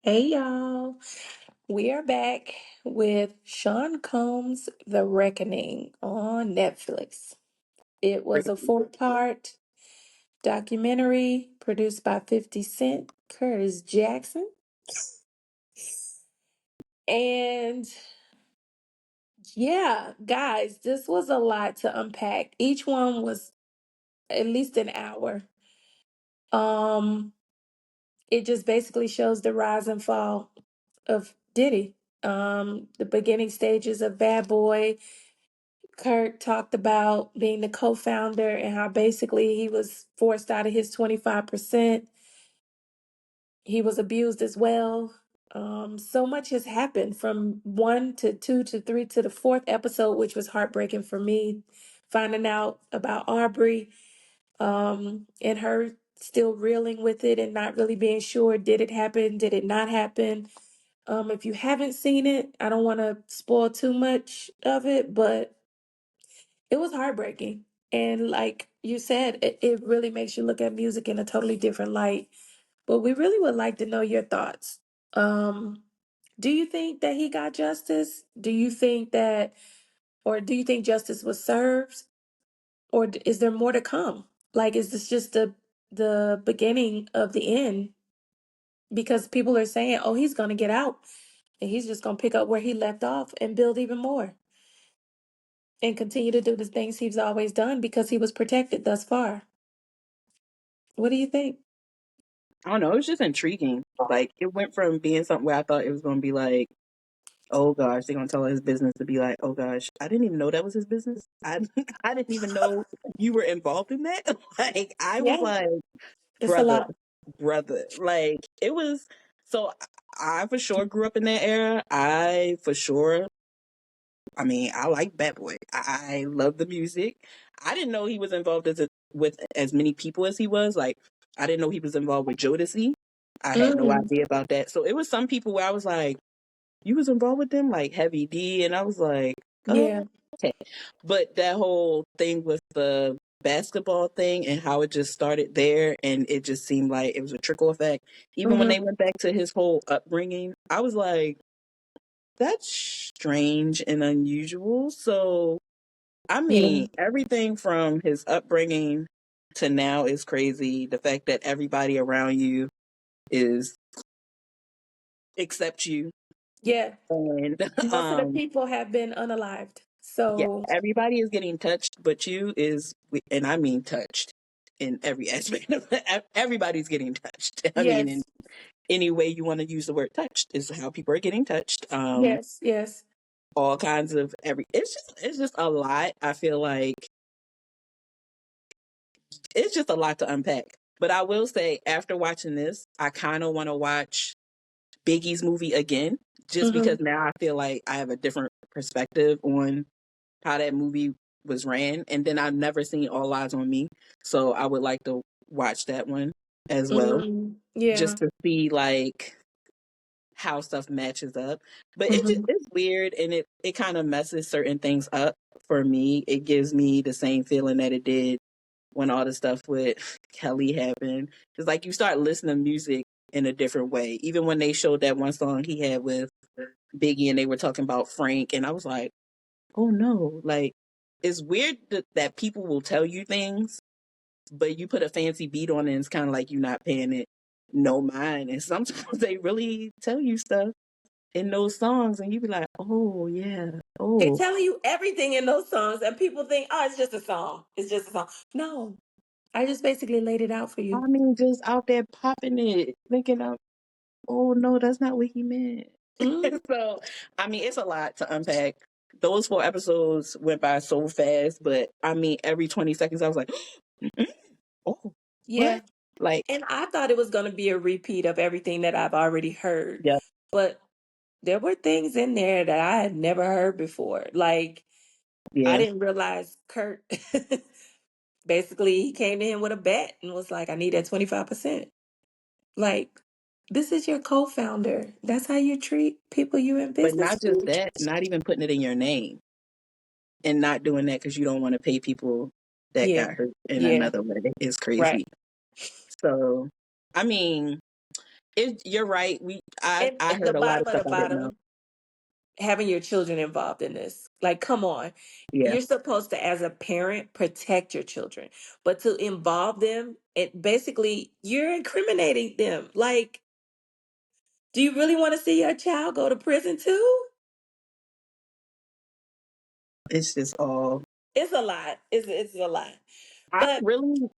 Hey y'all, we are back with Sean Combs' The Reckoning on Netflix. It was a four-part documentary produced by 50 Cent, Curtis Jackson, and yeah, guys, this was a lot to unpack. Each one was at least an hour. Um, it just basically shows the rise and fall of Diddy. The beginning stages of Bad Boy. Kurt talked about being the co-founder and how basically he was forced out of his 25%. He was abused as well. So much has happened from one to two to three to the fourth episode, which was heartbreaking for me. Finding out about Aubrey, and her still reeling with it and not really being sure, did it happen? Did it not happen? If you haven't seen it, I don't want to spoil too much of it, but it was heartbreaking. And like you said, it really makes you look at music in a totally different light. But we really would like to know your thoughts. Um, do you think that he got justice? Do you think that, or do you think justice was served? Or is there more to come? Like, is this just the beginning of the end? Because people are saying, oh, he's going to get out and he's just going to pick up where he left off and build even more and continue to do the things he's always done because he was protected thus far. What do you think? I don't know. It was just intriguing. Like it went from being something where I thought it was going to be like, oh gosh, they're going to tell his business to be like, oh gosh, I didn't even know that was his business. I I didn't even know you were involved in that. Like I was Yeah, like, it's a brother, lot. brother. Like it was. So I for sure grew up in that era. I for sure. I mean, I like Bad Boy. I love the music. I didn't know he was involved with as many people as he was. Like, I didn't know he was involved with Jodeci. I had no Mm, idea about that. So it was some people where I was like, "You was involved with them, like Heavy D," and I was like, yeah. okay." But that whole thing with the basketball thing and how it just started there, and it just seemed like it was a trickle effect. Even when Hmm. they went back to his whole upbringing, I was like, "That's strange and unusual." So I Yeah. mean, everything from his upbringing to now is crazy. The fact that everybody around you is accept you Yeah. and Most of the people have been unalived. yeah, So, everybody is getting touched, but you is and I mean touched in every aspect of it. Everybody's getting touched. I mean, in yes. any way you want to use the word touched is how people are getting touched. Yes. Yes. All kinds of every it's just a lot. I feel like it's just a lot to unpack. But I will say, after watching this, I kind of want to watch Biggie's movie again, just Hmm. because now I feel like I have a different perspective on how that movie was ran. And then I've never seen All Eyes on Me. So I would like to watch that one as well, Yeah. just to see like how stuff matches up. But Hmm. it's weird and it kind of messes certain things up for me. It gives me the same feeling that it did when all the stuff with Kelly happened. It's like you start listening to music in a different way. Even when they showed that one song he had with Biggie and they were talking about Frank, and I was like, oh no, like it's weird that people will tell you things, but you put a fancy beat on it and it's kind of like you're not paying it no mind. And sometimes they really tell you stuff in those songs and you be like, oh yeah, They're oh. telling you everything in those songs, and people think, oh, it's just a song. It's just a song. No, I just basically laid it out for you. I mean, just out there popping it, thinking of, oh no, that's not what he meant. Mm, So, I mean, it's a lot to unpack. Those 4 episodes went by so fast, but I mean, every 20 seconds, I was like, oh, yeah. what? Like, And I thought it was going to be a repeat of everything that I've already heard, yeah, but there were things in there that I had never heard before. Like, I yeah. didn't realize Kurt basically he came to him with a bet and was like, I need that 25%. Like, this is your co-founder. That's how you treat people you're in But business not just with? that, not even putting it in your name and not doing that because you don't want to pay people that Yeah. got hurt in Yeah. another way is Right. crazy. So, I mean, You're right. I And I at the heard a lot bottom of of stuff the I didn't know. bottom, having your children involved in this. Like, come on. Yeah, You're supposed to, as a parent, protect your children, but to involve them, it basically you're incriminating them. Like, do you really want to see your child go to prison too? it's just all. It's a lot. It's a lot. I'm But really,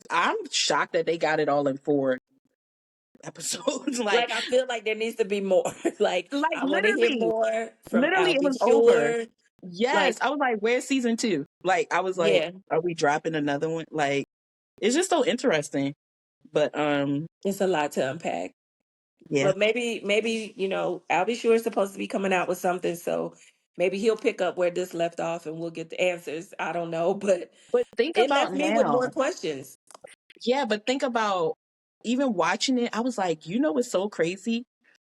I'm shocked that they got it all in 4 episodes. like, I feel like there needs to be more. Like, Like I want to hear literally, more from literally, it Albie was over. Shore. Yes, Like, I was like, "Where's season 2?" Like, I was like, yeah, "Are we dropping another one?" Like, it's just so interesting. But it's a lot to unpack. yeah. But maybe Albie Shore is supposed to be coming out with something, so maybe he'll pick up where this left off, and we'll get the answers. I don't know, but But think it about left me with more now. questions. Yeah, but think about even watching it. I was like, it's so crazy.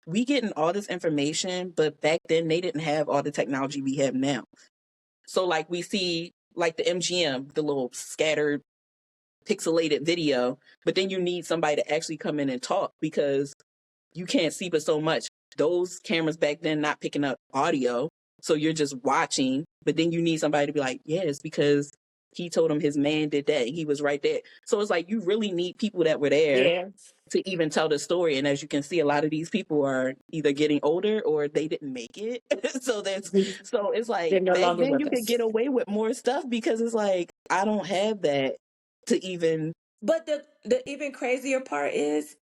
We getting all this information, but back then they didn't have all the technology we have now. So like we see like the MGM, the little scattered pixelated video, but then you need somebody to actually come in and talk because you can't see but so much. Those cameras back then not picking up audio, so you're just watching, but then you need somebody to be like, yeah, it's because he told him his man did that. He was right there. So it's like you really need people that were there Yeah. to even tell the story. And as you can see, a lot of these people are either getting older or they didn't make it. So it's like They're no back longer then with you could us. get away with more stuff because it's like I don't have that to even. But the even crazier part is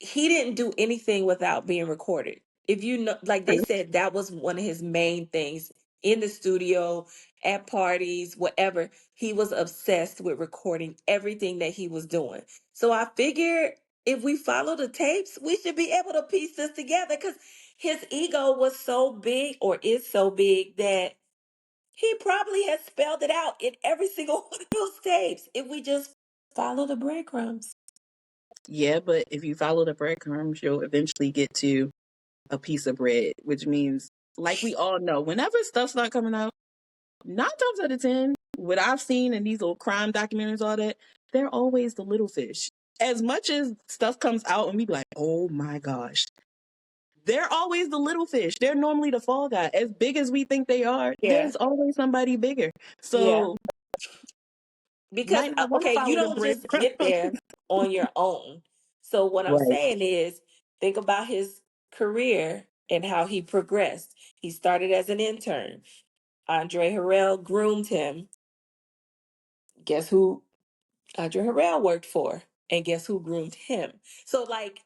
he didn't do anything without being recorded. If you know, like they said, that was one of his main things in the studio, at parties, whatever. He was obsessed with recording everything that he was doing. So I figure if we follow the tapes, we should be able to piece this together because his ego was so big or is so big that he probably has spelled it out in every single one of those tapes if we just follow the breadcrumbs. Yeah, but if you follow the breadcrumbs, you'll eventually get to a piece of bread, which means, like we all know, whenever stuff start coming out, 9 times out of 10, what I've seen in these little crime documentaries, all that, they're always the little fish. As much as stuff comes out and we be like, oh my gosh, they're always the little fish. They're normally the fall guy. As big as we think they are, Yeah. there's always somebody bigger. Yeah. So Because might not want to okay, you follow the don't just breadcrumbs. get there on your own. So what I'm Right. saying is think about his career and how he progressed. He started as an intern. Andre Harrell groomed him. Guess who Andre Harrell worked for? And guess who groomed him? So like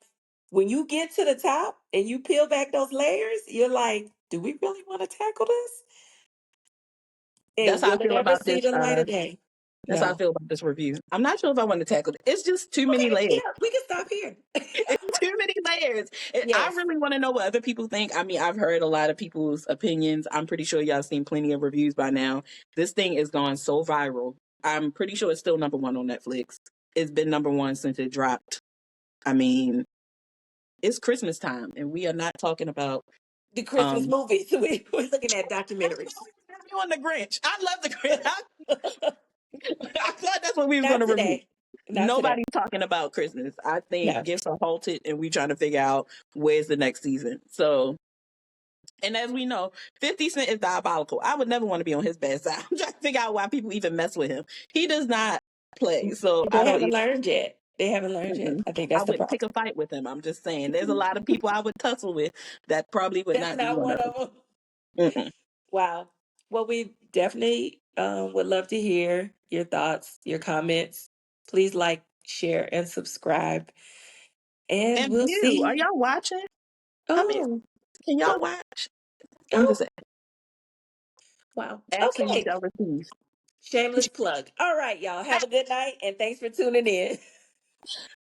when you get to the top and you peel back those layers, you're like, do we really want to tackle this? That's And how I will it feel ever about see this. the light of day? That's how I No. feel about this review. I'm not sure if I want to tackle it. It's just too many Okay, layers. yeah, we can stop here. It's too many layers. I Yes. really want to know what other people think. I mean, I've heard a lot of people's opinions. I'm pretty sure y'all seen plenty of reviews by now. This thing is gone so viral. I'm pretty sure it's still #1 on Netflix. It's been #1 since it dropped. I mean, it's Christmas time, and we are not talking about. The Christmas Um, movies. We're looking at that's why documentaries. we have you on the Grinch. I love the Grinch. I thought that's what we was going Not to review. today. Not today. Nobody's talking about Christmas. I think No. gifts are halted, and we trying to figure out where's the next season. So, and as we know, 50 Cent is diabolical. I would never want to be on his bad side. I'm trying to figure out why people even mess with him. He does not play, so I They don't haven't even. learned yet. They haven't learned yet. Mm-mm. I think I that's the wouldn't problem. pick a fight with him. I'm just saying, there's a lot of people I would tussle with that probably would That's not be not one one of of them. them. Mm-mm. Wow. Well, we definitely would love to hear your thoughts, your comments. Please like, share, and subscribe. And And we'll you, are see. y'all watching? I mean, Oh, can y'all oh, watch? I'm oh. just Wow. asking you Okay. shall receive. Shameless plug. All right, y'all. Have a good night and thanks for tuning in.